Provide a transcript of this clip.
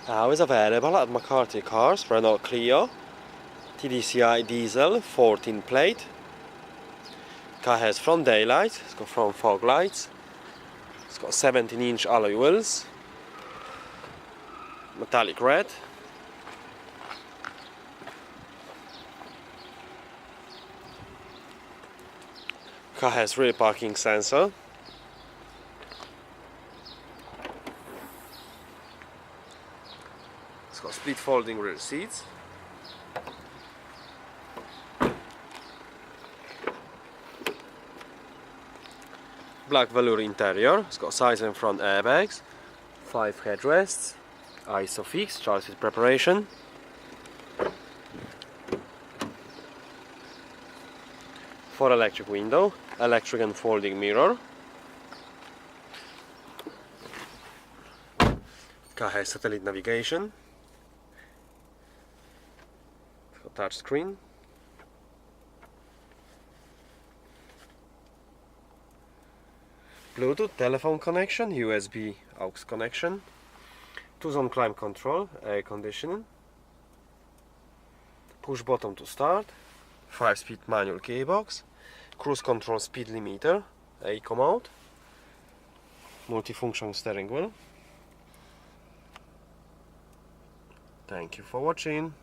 Now is available at McCarthy Cars, Renault Clio 1.5 dCi diesel, 14 plate. Car has front daylight, it's got front fog lights, it's got 17-inch alloy wheels, metallic red. Car has rear parking sensor. It's got split folding rear seats. Black velour interior. It's got side and front airbags, 5 headrests, ISOFIX, child seat preparation. For electric window, electric and folding mirror. Car has satellite navigation. It's got touch screen. Bluetooth telephone connection, USB aux connection, 2-zone climate control, air conditioning, push button to start, 5-speed manual gearbox, cruise control speed limiter, eco mode, multifunction steering wheel. Thank you for watching.